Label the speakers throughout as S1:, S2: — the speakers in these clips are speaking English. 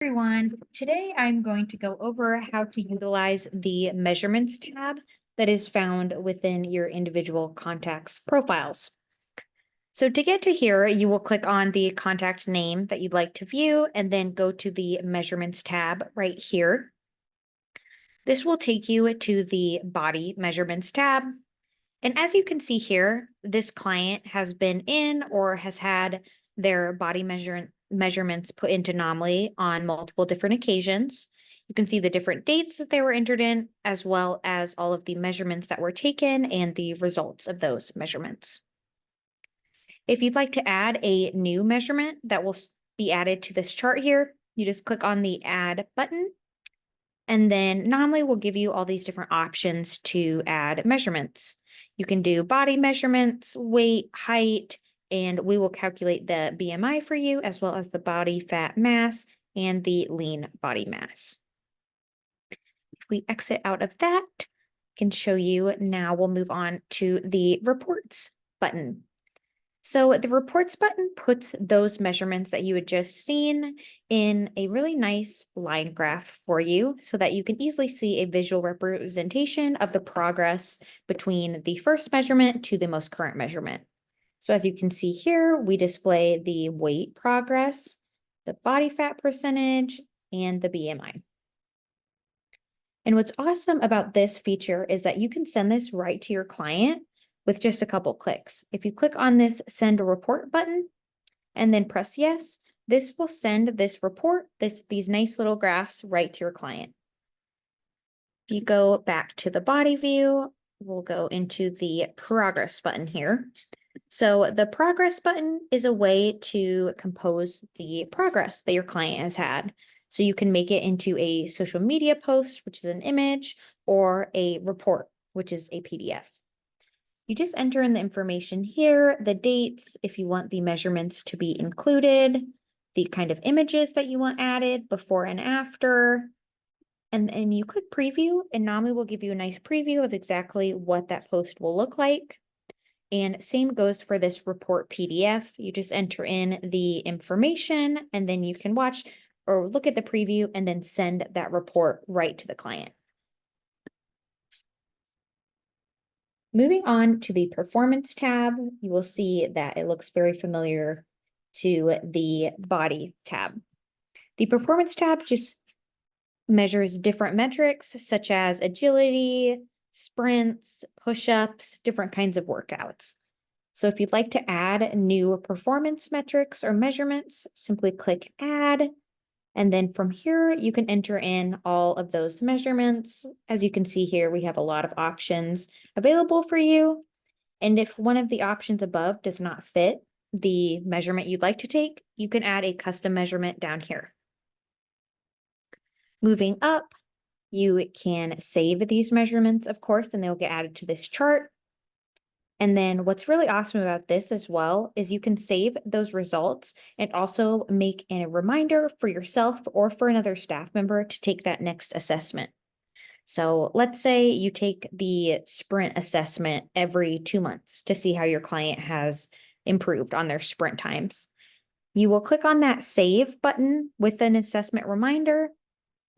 S1: Everyone, today I'm going to go over how to utilize the measurements tab that is found within your individual contacts profiles. So to get to here, you will click on the contact name that you'd like to view and then go to the measurements tab right here. This will take you to the body measurements tab. And as you can see here, this client has been in or has had their body measurements put into Nomly on multiple different occasions. You can see the different dates that they were entered in, as well as all of the measurements that were taken and the results of those measurements. If you'd like to add a new measurement that will be added to this chart here, you just click on the Add button. And then Nomly will give you all these different options to add measurements. You can do body measurements, weight, height, and we will calculate the BMI for you, as well as the body fat mass and the lean body mass. If we exit out of that, I can show you now. We'll move on to the reports button. So the reports button puts those measurements that you had just seen in a really nice line graph for you so that you can easily see a visual representation of the progress between the first measurement to the most current measurement. So as you can see here, we display the weight progress, the body fat percentage, and the BMI. And what's awesome about this feature is that you can send this right to your client with just a couple clicks. If you click on this send a report button and then press yes, this will send this report, these nice little graphs right to your client. If you go back to the body view, we'll go into the progress button here. So the progress button is a way to compose the progress that your client has had. So you can make it into a social media post, which is an image, or a report, which is a PDF. You just enter in the information here, the dates, if you want the measurements to be included, the kind of images that you want added before and after, and then you click preview, and Nomly will give you a nice preview of exactly what that post will look like. And same goes for this report PDF. You just enter in the information, and then you can watch or look at the preview and then send that report right to the client. Moving on to the performance tab, you will see that it looks very familiar to the body tab. The performance tab just measures different metrics such as agility, sprints, push-ups, different kinds of workouts. So if you'd like to add new performance metrics or measurements, simply click add. And then from here, you can enter in all of those measurements. As you can see here, we have a lot of options available for you. And if one of the options above does not fit the measurement you'd like to take, you can add a custom measurement down here. Moving up, you can save these measurements, of course, and they'll get added to this chart. And then what's really awesome about this as well is you can save those results and also make a reminder for yourself or for another staff member to take that next assessment. So let's say you take the sprint assessment every 2 months to see how your client has improved on their sprint times. You will click on that save button with an assessment reminder.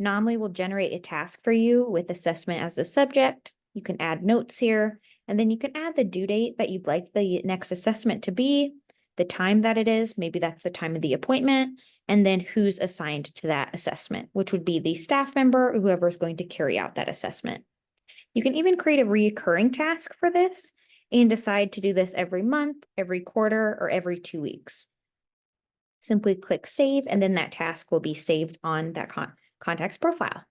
S1: Nomly will generate a task for you with assessment as the subject. You can add notes here, and then you can add the due date that you'd like the next assessment to be, the time that it is, maybe that's the time of the appointment, and then who's assigned to that assessment, which would be the staff member or whoever is going to carry out that assessment. You can even create a recurring task for this and decide to do this every month, every quarter, or every 2 weeks. Simply click save, and then that task will be saved on that contact's profile.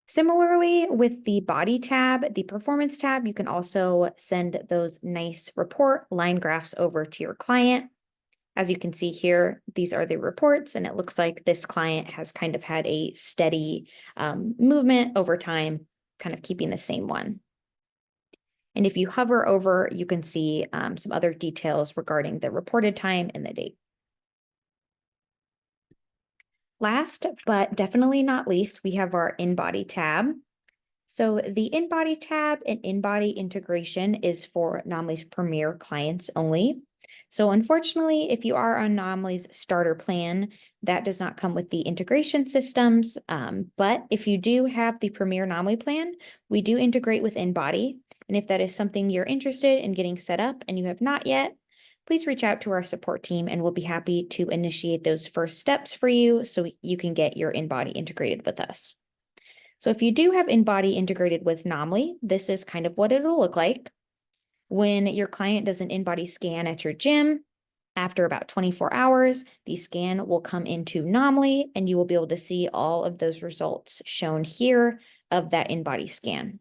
S1: Similarly, with the body tab, the performance tab, you can also send those nice report line graphs over to your client. As you can see here, these are the reports, and it looks like this client has kind of had a steady movement over time, kind of keeping the same one. And if you hover over, you can see some other details regarding the reported time and the date. Last, but definitely not least, we have our InBody tab. So the InBody tab and InBody integration is for Nomly's Premier clients only. So unfortunately, if you are on Anomalies starter plan, that does not come with the integration systems. But if you do have the Premier Anomaly plan, we do integrate with InBody. And if that is something you're interested in getting set up and you have not yet, please reach out to our support team and we'll be happy to initiate those first steps for you so you can get your InBody integrated with us. So if you do have InBody integrated with Nomly, this is kind of what it'll look like. When your client does an InBody scan at your gym, after about 24 hours, the scan will come into Nomly and you will be able to see all of those results shown here of that InBody scan.